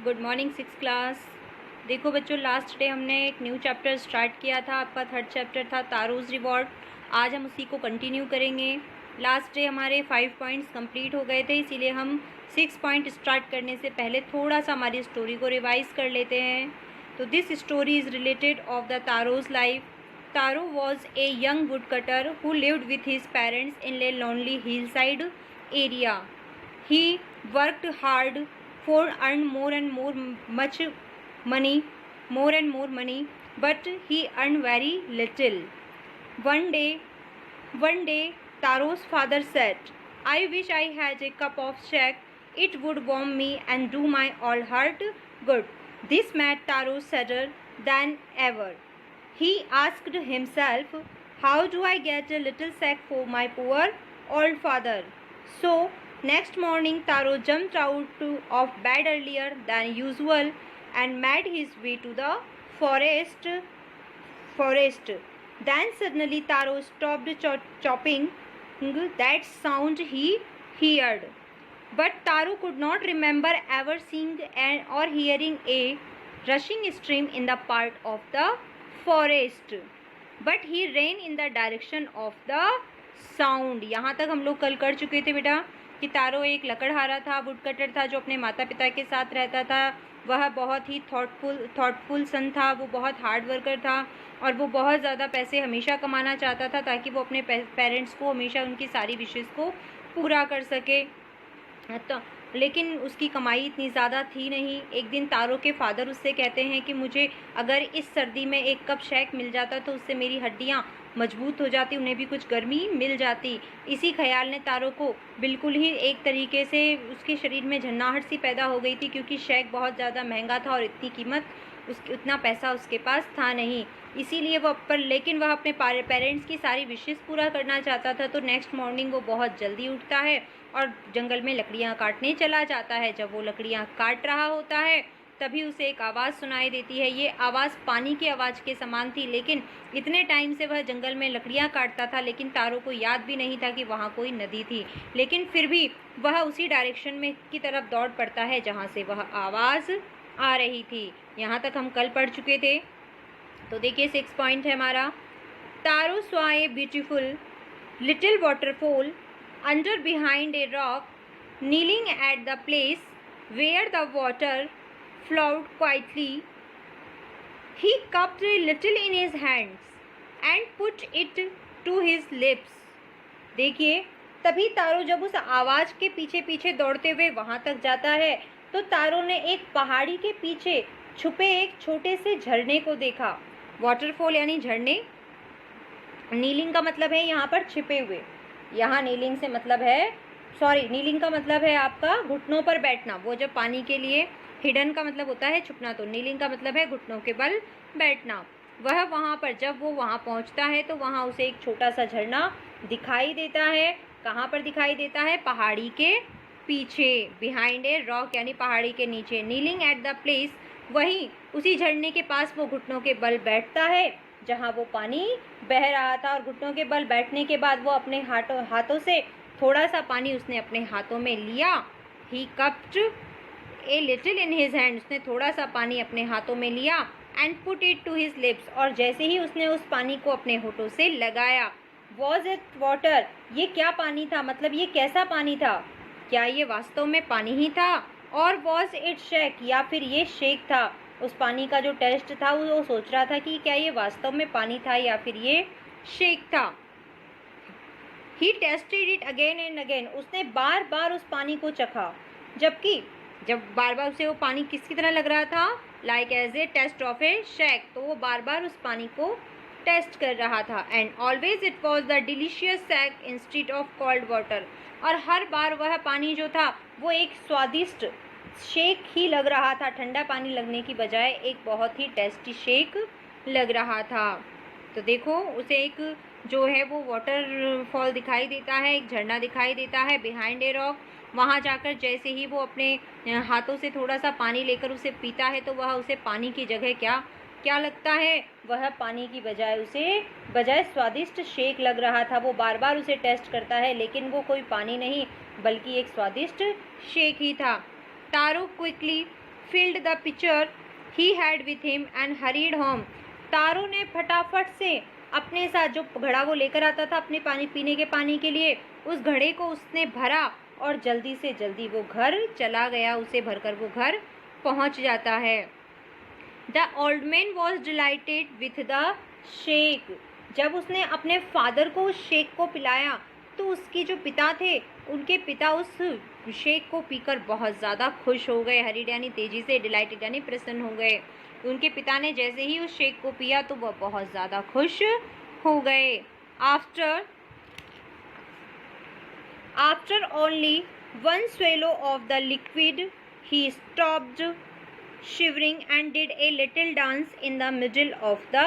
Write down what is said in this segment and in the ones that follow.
Good morning six class. देखो बच्चों, last day हमने एक न्यू चैप्टर स्टार्ट किया था। आपका थर्ड चैप्टर था तारोज़ रिवॉर्ड। आज हम उसी को कंटिन्यू करेंगे। लास्ट डे हमारे 5 पॉइंट्स कंप्लीट हो गए थे, इसीलिए हम 6 पॉइंट स्टार्ट करने से पहले थोड़ा सा हमारी स्टोरी को रिवाइज कर लेते हैं। तो this story is related of the Taro's life. Taro was a young wood cutter who lived with his parents in a lonely hill side area. He worked hard for earn more and more money, but he earned very little. One day, one day, Taro's father said, "I wish I had a cup of shake. It would warm me and do my all heart good." This made Taro sadder than ever. He asked himself, "How do I get a little sack for my poor old father?" So next morning, Taro jumped out of bed earlier than usual and made his way to the forest. Then suddenly Taro stopped chopping. That sound he heard. But Taro could not remember ever seeing or hearing a rushing stream in the part of the forest. But he ran in the direction of the sound. यहाँ तक हम लोग कल कर चुके थे बेटा कि तारो एक लकड़हारा था, वुड कटर था, जो अपने माता पिता के साथ रहता था। वह बहुत ही थॉटफुल सन था, वो बहुत हार्ड वर्कर था और वो बहुत ज़्यादा पैसे हमेशा कमाना चाहता था ताकि वो अपने पेरेंट्स को हमेशा उनकी सारी विशेज़ को पूरा कर सके। तो लेकिन उसकी कमाई इतनी ज़्यादा थी नहीं। एक दिन तारो के फादर उससे कहते हैं कि मुझे अगर इस सर्दी में एक कप शेक मिल जाता तो उससे मेरी हड्डियाँ मजबूत हो जाती, उन्हें भी कुछ गर्मी मिल जाती। इसी ख्याल ने तारो को बिल्कुल ही एक तरीके से उसके शरीर में झन्नाहट सी पैदा हो गई थी, क्योंकि शेक बहुत ज़्यादा महंगा था और इतनी कीमत उतना पैसा उसके पास था नहीं। इसीलिए लेकिन वह अपने पेरेंट्स की सारी विशेष पूरा करना चाहता था। तो नेक्स्ट मॉर्निंग वो बहुत जल्दी उठता है और जंगल में लकड़ियाँ काटने चला जाता है। जब वो लकड़ियाँ काट रहा होता है तभी उसे एक आवाज़ सुनाई देती है। ये आवाज़ पानी की आवाज़ के समान थी, लेकिन इतने टाइम से वह जंगल में लकड़ियाँ काटता था, लेकिन तारो को याद भी नहीं था कि वहाँ कोई नदी थी। लेकिन फिर भी वह उसी डायरेक्शन में की तरफ दौड़ पड़ता है जहाँ से वह आवाज़ आ रही थी। यहाँ तक हम कल पढ़ चुके थे। तो देखिए 6 पॉइंट है हमारा। Taro saw a beautiful little waterfall under behind a rock, kneeling at the place where the water flowed quietly. He cupped a little in his hands and put it to his lips. देखिए, तभी तारो जब उस आवाज़ के पीछे पीछे दौड़ते हुए वहाँ तक जाता है तो तारो ने एक पहाड़ी के पीछे छुपे एक छोटे से झरने को देखा। वाटरफॉल यानी झरने, नीलिंग का मतलब है यहाँ पर छिपे हुए। यहाँ नीलिंग से मतलब है, नीलिंग का मतलब है आपका घुटनों पर बैठना। वो जब पानी के लिए हिडन का मतलब होता है छुपना, तो नीलिंग का मतलब है घुटनों के बल बैठना। वह वहाँ पर जब वो वहाँ पहुँचता है तो वहाँ उसे एक छोटा सा झरना दिखाई देता है। कहाँ पर दिखाई देता है? पहाड़ी के पीछे, बिहाइंड ए रॉक यानी पहाड़ी के नीचे। नीलिंग एट द प्लेस, वहीं उसी झरने के पास वो घुटनों के बल बैठता है जहाँ वो पानी बह रहा था। और घुटनों के बल बैठने के बाद वो अपने हाथों से थोड़ा सा पानी उसने अपने हाथों में लिया। He cupped a little in his hand, उसने थोड़ा सा पानी अपने हाथों में लिया। And put it to his lips, और जैसे ही उसने उस पानी को अपने होठों से लगाया। वॉज इट वाटर, ये क्या पानी था, मतलब ये कैसा पानी था? क्या ये वास्तव में पानी ही था? और वॉज इट शेक, या फिर ये शेक था? उस पानी का जो टेस्ट था वो सोच रहा था कि क्या ये वास्तव में पानी था या फिर ये शेक था। He tasted it again and again, उसने बार बार उस पानी को चखा। जबकि जब बार बार उसे वो पानी किसकी तरह लग रहा था? Like as a taste of a shake, तो वो बार बार उस पानी को टेस्ट कर रहा था। And always it was the delicious shake instead of cold water, और हर बार वह पानी जो था वो एक स्वादिष्ट शेक ही लग रहा था। ठंडा पानी लगने की बजाय एक बहुत ही टेस्टी शेक लग रहा था। तो देखो, उसे एक जो है वो वाटरफॉल दिखाई देता है, एक झरना दिखाई देता है बिहाइंड ए रॉक। वहाँ जाकर जैसे ही वो अपने हाथों से थोड़ा सा पानी लेकर उसे पीता है तो वह उसे पानी की जगह क्या लगता है? वह पानी की बजाय स्वादिष्ट शेक लग रहा था। वो बार बार उसे टेस्ट करता है, लेकिन वो कोई पानी नहीं बल्कि एक स्वादिष्ट शेक ही था। तारो quickly filled the pitcher he had with him and hurried home. तारो ने फटाफट से अपने साथ जो घड़ा वो लेकर आता था अपने पानी पीने के पानी के लिए, उस घड़े को उसने भरा और जल्दी से जल्दी वो घर चला गया, उसे भरकर वो घर पहुंच जाता है. The old man was dilated with the shake. जब उसने अपने फादर को उस शेक को पिलाया तो उसके जो पिता थे उनके पिता उस शेक को पीकर बहुत ज़्यादा खुश हो गए. हरीड यानी तेज़ी से, डिलाइटेड यानी प्रसन्न हो गए. उनके पिता ने जैसे ही उस शेक को पिया तो वह बहुत ज़्यादा खुश हो गए. After only one swallow of the liquid he stopped shivering and did a little dance in the middle of the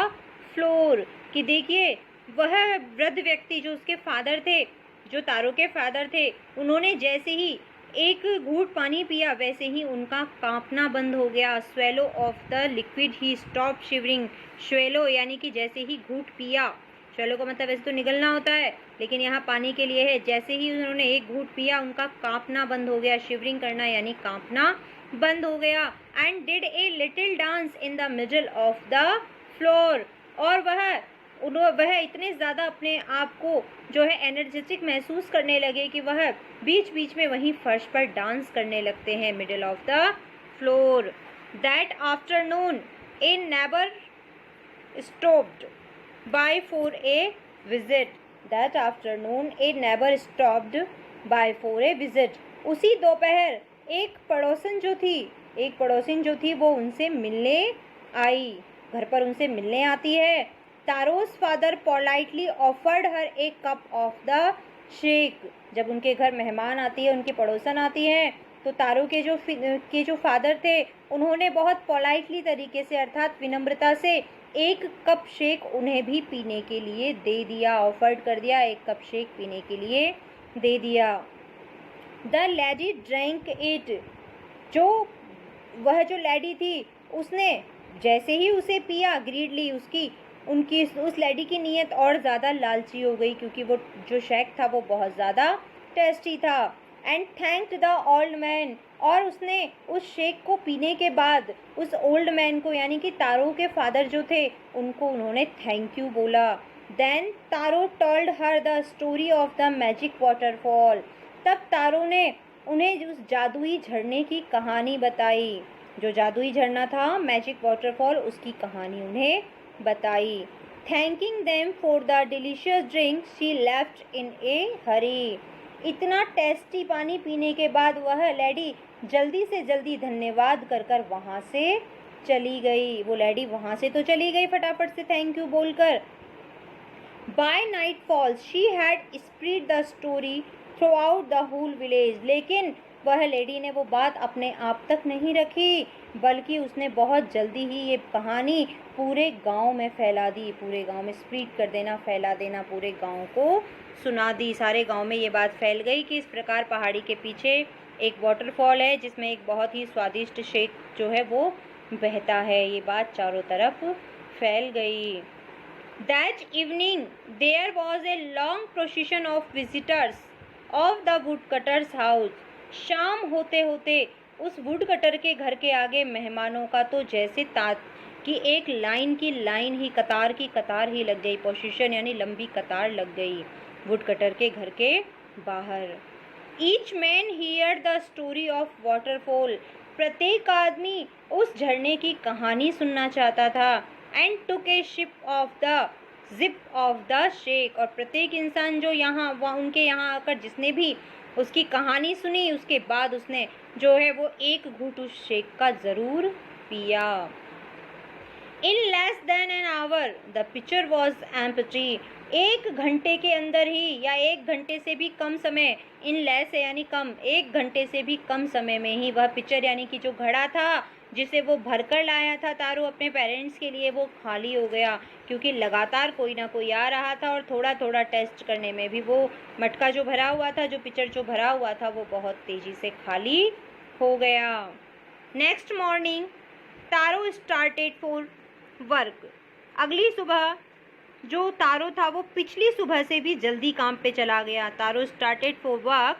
floor. कि देखिए वह वृद्ध व्यक्ति जो उसके फादर थे, जो तारो के फादर थे, उन्होंने जैसे ही एक घूंट पानी पिया वैसे ही उनका कांपना बंद हो गया. Swallow of the liquid he stop shivering. Swallow यानी कि जैसे ही घूंट पिया, स्वेलो का मतलब वैसे तो निगलना होता है लेकिन यहाँ पानी के लिए है. जैसे ही उन्होंने एक घूंट पिया उनका कांपना बंद हो गया. शिवरिंग करना यानी कांपना बंद हो गया. And did a little dance in the middle of the floor. और वह इतने ज़्यादा अपने आप को जो है एनर्जेटिक महसूस करने लगे कि वह बीच बीच में वहीं फर्श पर डांस करने लगते हैं. Middle of the floor. That afternoon A neighbour stopped bye for a visit. That afternoon A neighbour stopped bye for a visit. उसी दोपहर एक पड़ोसन जो थी वो उनसे मिलने आई, घर पर उनसे मिलने आती है. Taro's father politely offered her a cup of the shake. जब उनके घर मेहमान आती है, उनकी पड़ोसन आती हैं, तो तारो के जो फादर थे उन्होंने बहुत पोलाइटली तरीके से अर्थात विनम्रता से एक कप शेक उन्हें भी पीने के लिए दे दिया. ऑफर्ड कर दिया, एक कप शेक पीने के लिए दे दिया. The lady drank it. वह जो लेडी थी उसने जैसे ही उसे पिया, ग्रीडली उस लेडी की नीयत और ज़्यादा लालची हो गई क्योंकि वो जो शेक था वो बहुत ज़्यादा टेस्टी था. And thanked the old man. और उसने उस शेक को पीने के बाद उस ओल्ड मैन को यानी कि तारो के फादर जो थे उनको उन्होंने थैंक यू बोला. Then Taro told her the story of the magic waterfall. तब तारो ने उन्हें उस जादुई झरने की कहानी बताई. जो जादुई झरना था मैजिक वाटरफॉल, उसकी कहानी उन्हें बताई. Thanking them for the delicious drink she left in a hurry. इतना टेस्टी पानी पीने के बाद वह लेडी जल्दी से जल्दी धन्यवाद कर वहाँ से चली गई. वो लेडी वहाँ से तो चली गई फटाफट से थैंक यू बोलकर. By nightfall she had spread the story throughout the whole village. लेकिन वह लेडी ने वो बात अपने आप तक नहीं रखी बल्कि उसने बहुत जल्दी ही ये कहानी पूरे गांव में फैला दी. पूरे गांव में स्प्रेड कर देना, फैला देना, पूरे गांव को सुना दी. सारे गांव में ये बात फैल गई कि इस प्रकार पहाड़ी के पीछे एक वाटरफॉल है जिसमें एक बहुत ही स्वादिष्ट शेक जो है वो बहता है. ये बात चारों तरफ फैल गई. That evening there was a long procession of visitors of the woodcutter's house. शाम होते होते उस वुड कटर के घर के आगे मेहमानों का तो जैसे कि एक लाइन की लाइन ही, कतार की कतार ही लग गई. पोजीशन यानी लंबी कतार लग गई वुड कटर के घर के बाहर. Each man here the story of waterfall. प्रत्येक आदमी उस झरने की कहानी सुनना चाहता था. And took A zip of the shake. और प्रत्येक इंसान जो उनके यहाँ आकर जिसने भी उसकी कहानी सुनी उसके बाद उसने जो है वो एक घूंट उस शेक का ज़रूर पिया. In less than an hour the picture was empty. एक घंटे के अंदर ही या एक घंटे से भी कम समय, इन लेस यानी कम, एक घंटे से भी कम समय में ही वह पिक्चर यानी कि जो घड़ा था जिसे वो भरकर लाया था तारो अपने पेरेंट्स के लिए वो खाली हो गया क्योंकि लगातार कोई ना कोई आ रहा था और थोड़ा थोड़ा टेस्ट करने में भी वो मटका जो भरा हुआ था, जो पिक्चर जो भरा हुआ था वो बहुत तेज़ी से खाली हो गया. Next morning taro started for work. अगली सुबह जो तारो था वो पिछली सुबह से भी जल्दी काम पे चला गया. Taro started for work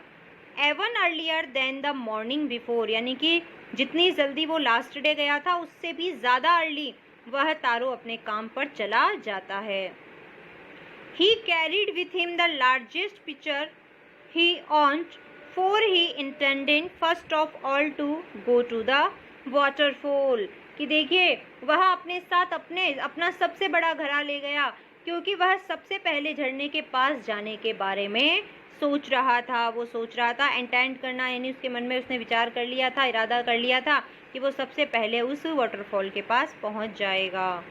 even earlier than the morning before. यानी कि जितनी जल्दी वो लास्ट डे गया था उससे भी ज़्यादा अर्ली वह तारो अपने काम पर चला जाता है। He carried with him the largest pitcher he owned, for he intended first of all to go to the waterfall। कि देखिए वह अपने साथ अपना सबसे बड़ा घड़ा ले गया, क्योंकि वह सबसे पहले झरने के पास जाने के बारे में सोच रहा था। वो सोच रहा था, इंटेंड करना यानी उसके मन में उसने विचार कर लिया था, इरादा कर लिया था कि वो सबसे पहले उस वाटरफॉल के पास पहुंच जाएगा।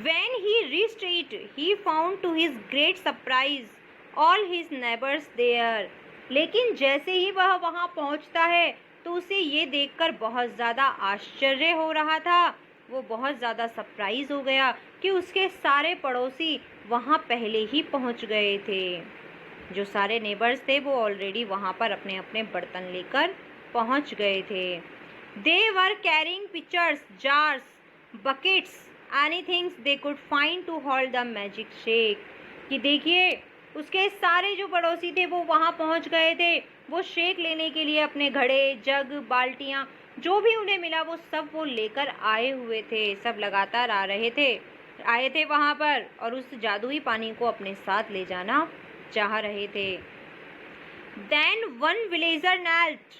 When he reached it, he found to his great surprise all his neighbors there। लेकिन जैसे ही वह वहाँ पहुँचता है तो उसे ये देखकर बहुत ज़्यादा आश्चर्य हो रहा था, वो बहुत ज़्यादा सरप्राइज हो गया कि उसके सारे पड़ोसी वहाँ पहले ही पहुँच गए थे। जो सारे नेबर्स थे वो ऑलरेडी वहाँ पर अपने अपने बर्तन लेकर पहुँच गए थे। They were carrying pitchers, jars, buckets, anything they could find to hold the magic shake। कि देखिए उसके सारे जो पड़ोसी थे वो वहाँ पहुँच गए थे। वो शेक लेने के लिए अपने घड़े, जग, बाल्टियाँ जो भी उन्हें मिला वो सब वो लेकर आए हुए थे। सब लगातार आए थे वहाँ पर और उस जादुई पानी को अपने साथ ले जाना चाह रहे थे। Then one villager knelt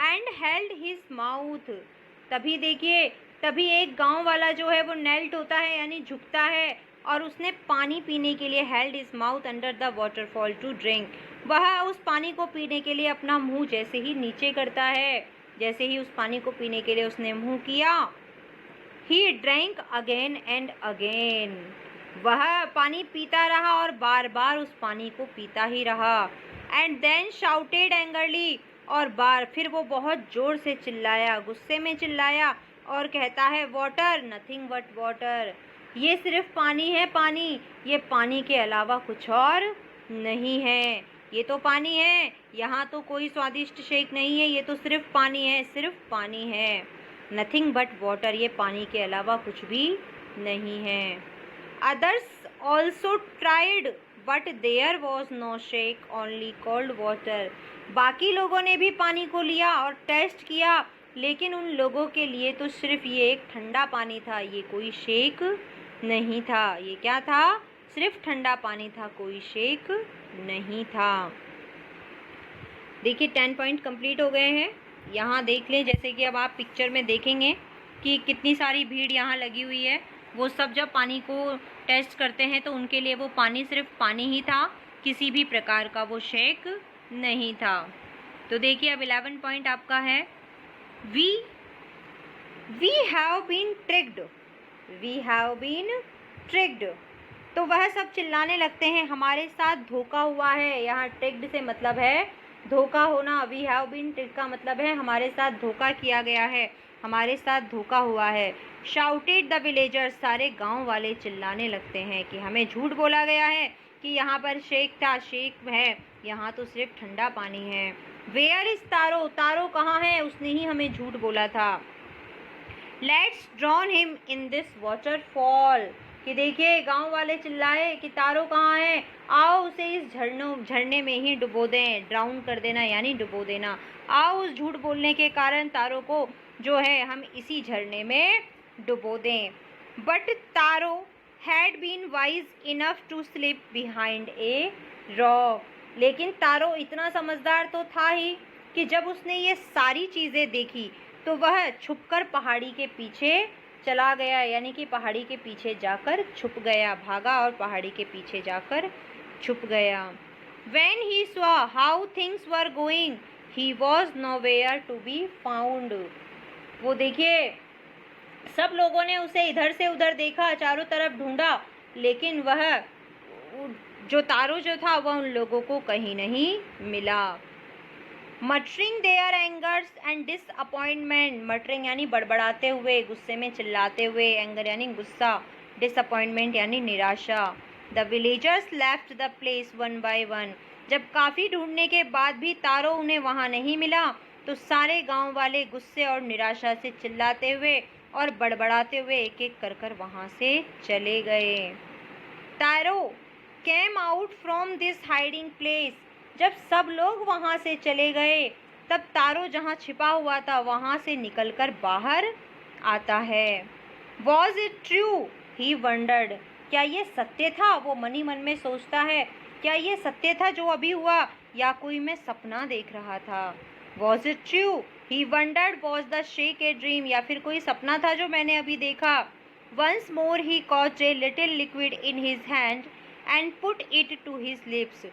and held his mouth। तभी एक गांव वाला जो है वो नेल्ट होता है यानी झुकता है और उसने पानी पीने के लिए held his mouth under the waterfall to drink. वह उस पानी को पीने के लिए अपना मुंह जैसे ही नीचे करता है, जैसे ही उस पानी को पीने के लिए उसने मुंह किया, he drank again and again. वह पानी पीता रहा और बार बार उस पानी को पीता ही रहा। एंड देन शाउटेड एंगरली, और फिर वो बहुत जोर से चिल्लाया, गुस्से में चिल्लाया और कहता है, वाटर, नथिंग बट वाटर। ये सिर्फ पानी है, पानी, ये पानी के अलावा कुछ और नहीं है। ये तो पानी है, यहाँ तो कोई स्वादिष्ट शेक नहीं है, ये तो सिर्फ पानी है, सिर्फ पानी है। नथिंग बट वाटर, ये पानी के अलावा कुछ भी नहीं है। Others also tried but there was no shake, only cold water. बाकी लोगों ने भी पानी को लिया और टेस्ट किया, लेकिन उन लोगों के लिए तो सिर्फ ये एक ठंडा पानी था, ये कोई शेक नहीं था। ये क्या था? सिर्फ ठंडा पानी था, कोई शेक नहीं था। देखिए 10 पॉइंट कंप्लीट हो गए हैं। यहाँ देख लें, जैसे कि अब आप पिक्चर में देखेंगे कि कितनी सारी भीड़ यहाँ लगी हुई है। वो सब जब पानी को टेस्ट करते हैं तो उनके लिए वो पानी सिर्फ पानी ही था, किसी भी प्रकार का वो शेक नहीं था। तो देखिए अब 11 पॉइंट आपका है, we have been tricked, we have been tricked. तो वह सब चिल्लाने लगते हैं, हमारे साथ धोखा हुआ है। यहाँ ट्रिक्ड से मतलब है धोखा होना। वी हैव बीन ट्रिक्ड का मतलब है हमारे साथ धोखा किया गया है, हमारे साथ धोखा हुआ है। शाउटेड द विलेजर्स, सारे गांव वाले चिल्लाने लगते हैं कि हमें झूठ बोला गया है कि यहाँ पर शेक था, शेक है, यहाँ तो सिर्फ ठंडा पानी है। वेयर इज तारो, तारो कहाँ है, उसने ही हमें झूठ बोला था। Let's drawn him in this waterfall, कि देखिए गांव वाले चिल्लाए कि तारो कहाँ है, आओ उसे इस झरने में ही डुबो दें। ड्राउन कर देना यानी डुबो देना। आओ उस झूठ बोलने के कारण तारो को जो है हम इसी झरने में डुबो दें। But Taro had been wise enough to slip behind a rock, लेकिन तारो इतना समझदार तो था ही कि जब उसने ये सारी चीज़ें देखी तो वह छुपकर पहाड़ी के पीछे चला गया, यानी कि पहाड़ी के पीछे जाकर छुप गया, भागा और पहाड़ी के पीछे जाकर छुप गया। When he saw how things were going, he was nowhere to be found। वो देखिए सब लोगों ने उसे इधर से उधर देखा, चारों तरफ ढूंढा, लेकिन वह जो तारो जो था वह उन लोगों को कहीं नहीं मिला। Muttering their angers and disappointment, muttering यानी बड़बड़ाते हुए, गुस्से में चिल्लाते हुए, एंगर यानी गुस्सा, डिसअपॉइंटमेंट यानी निराशा। The villagers left the place one by one, जब काफ़ी ढूंढने के बाद भी तारो उन्हें वहाँ नहीं मिला तो सारे गांव वाले गुस्से और निराशा से चिल्लाते हुए और बड़बड़ाते हुए एक एक कर कर वहाँ से चले गए। Taro came out from this hiding place, जब सब लोग वहाँ से चले गए तब तारो जहाँ छिपा हुआ था वहाँ से निकलकर बाहर आता है। Was it true he wondered, क्या ये सत्य था, वो मनी मन में सोचता है, क्या ये सत्य था जो अभी हुआ, या कोई मैं सपना देख रहा था। Was it true he wondered, was the shake a dream, या फिर कोई सपना था जो मैंने अभी देखा। Once more he caught a little liquid in his hand and put it to his lips,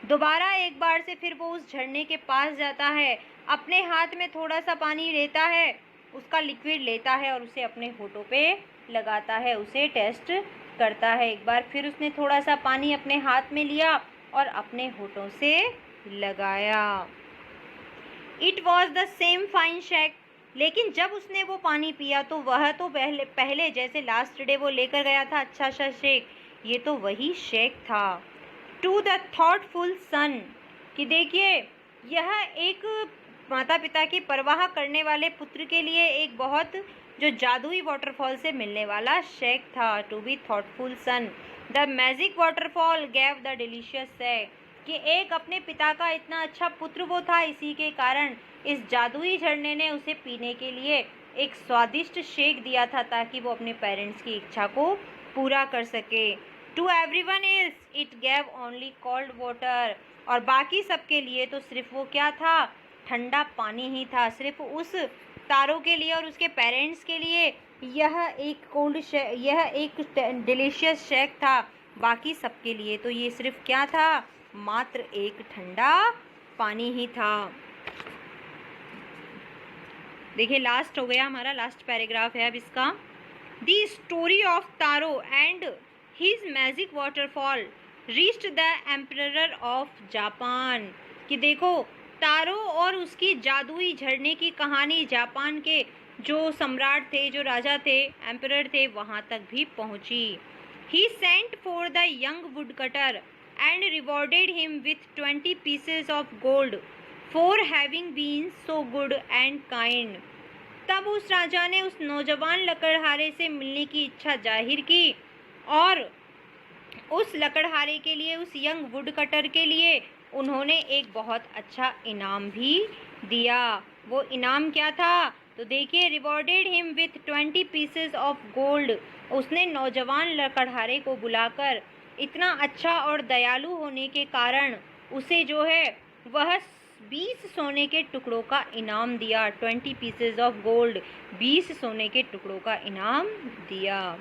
दोबारा एक बार से फिर वो उस झरने के पास जाता है, अपने हाथ में थोड़ा सा पानी लेता है, उसका लिक्विड लेता है और उसे अपने होठों पे लगाता है, उसे टेस्ट करता है। एक बार फिर उसने थोड़ा सा पानी अपने हाथ में लिया और अपने होठों से लगाया। It was the same fine shake, लेकिन जब उसने वो पानी पिया तो वह तो पहले जैसे लास्ट डे वो लेकर गया था अच्छा सा शेक, ये तो वही शेक था। टू द थॉटफुल सन, कि देखिए यह एक माता पिता की परवाह करने वाले पुत्र के लिए एक बहुत जो जादुई वाटरफॉल से मिलने वाला शेक था। To be thoughtful son, the magic waterfall gave the delicious shake, कि एक अपने पिता का इतना अच्छा पुत्र वो था, इसी के कारण इस जादुई झरने ने उसे पीने के लिए एक स्वादिष्ट शेक दिया था ताकि वो अपने पेरेंट्स की इच्छा को पूरा कर सके। To everyone else it gave only cold water, और बाकी सबके लिए तो सिर्फ वो क्या था, ठंडा पानी ही था। सिर्फ उस तारो के लिए और उसके पेरेंट्स के लिए यह एक डिलीशियस शेक था, बाकी सबके लिए तो ये सिर्फ क्या था, मात्र एक ठंडा पानी ही था। देखिए लास्ट हो गया हमारा, लास्ट पैराग्राफ है अब इसका। The story of taro and his magic waterfall reached the emperor of Japan, कि देखो तारो और उसकी जादुई झरने की कहानी जापान के जो सम्राट थे, जो राजा थे, एम्परर थे, वहाँ तक भी पहुँची। He sent for the young woodcutter and rewarded him with 20 pieces of gold for having been so good and kind. तब उस राजा ने उस नौजवान लकड़हारे से मिलने की इच्छा जाहिर की और उस लकड़हारे के लिए, उस यंग वुडकटर के लिए उन्होंने एक बहुत अच्छा इनाम भी दिया। वो इनाम क्या था, तो देखिए rewarded him with 20 pieces of gold, उसने नौजवान लकड़हारे को बुलाकर इतना अच्छा और दयालु होने के कारण उसे जो है वह 20 सोने के टुकड़ों का इनाम दिया। 20 pieces ऑफ गोल्ड, 20 सोने के टुकड़ों का इनाम दिया,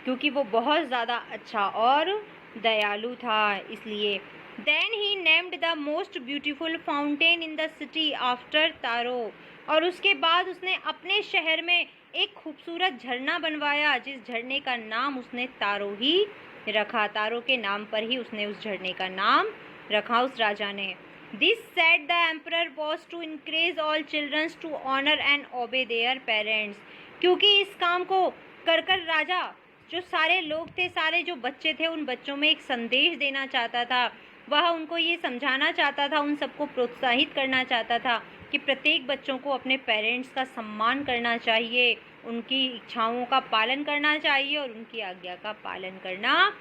क्योंकि वो बहुत ज़्यादा अच्छा और दयालु था इसलिए। Then he named the most beautiful fountain in the city after Taro, और उसके बाद उसने अपने शहर में एक खूबसूरत झरना बनवाया जिस झरने का नाम उसने तारो ही रखा। तारो के नाम पर ही उसने उस झरने का नाम रखा उस राजा ने। This said the emperor was to increase all childrens to honour and obey their parents, क्योंकि इस काम को कर कर राजा जो सारे लोग थे, सारे जो बच्चे थे, उन बच्चों में एक संदेश देना चाहता था। वह उनको ये समझाना चाहता था, उन सबको प्रोत्साहित करना चाहता था कि प्रत्येक बच्चों को अपने पेरेंट्स का सम्मान करना चाहिए, उनकी इच्छाओं का पालन करना चाहिए और उनकी आज्ञा का पालन करना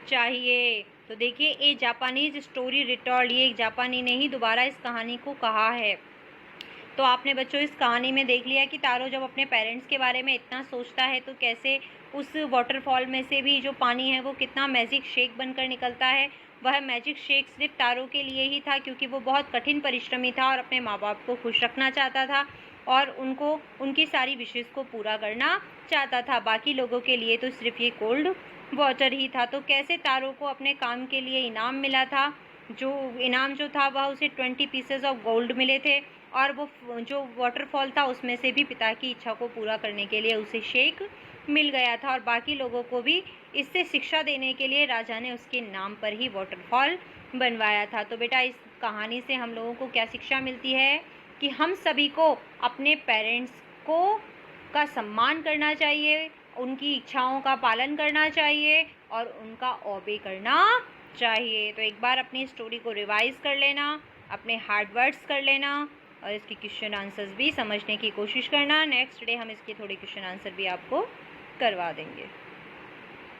चाहिए। तो देखिए ए जापानीज स्टोरी रिटॉल्ड, ये एक जापानी ने ही दोबारा इस कहानी को कहा है। तो आपने बच्चों इस कहानी में देख लिया कि तारो जब अपने पेरेंट्स के बारे में इतना सोचता है तो कैसे उस वाटरफॉल में से भी जो पानी है वो कितना मैजिक शेक बनकर निकलता है। वह मैजिक शेक सिर्फ तारो के लिए ही था क्योंकि वो बहुत कठिन परिश्रमी था और अपने माँ बाप को खुश रखना चाहता था और उनको उनकी सारी विशेष को पूरा करना चाहता था। बाकी लोगों के लिए तो सिर्फ ये कोल्ड वाटर ही था। तो कैसे तारो को अपने काम के लिए इनाम मिला था, जो इनाम जो था वह उसे 20 pieces ऑफ गोल्ड मिले थे और वो जो वाटरफॉल था उसमें से भी पिता की इच्छा को पूरा करने के लिए उसे शेक मिल गया था और बाकी लोगों को भी इससे शिक्षा देने के लिए राजा ने उसके नाम पर ही वाटरफॉल बनवाया था। तो बेटा इस कहानी से हम लोगों को क्या शिक्षा मिलती है कि हम सभी को अपने पेरेंट्स को का सम्मान करना चाहिए, उनकी इच्छाओं का पालन करना चाहिए और उनका ओबे करना चाहिए। तो एक बार अपनी स्टोरी को रिवाइज कर लेना, अपने हार्ड वर्ड्स कर लेना और इसके क्वेश्चन आंसर्स भी समझने की कोशिश करना। नेक्स्ट डे हम इसके थोड़े क्वेश्चन आंसर भी आपको करवा देंगे।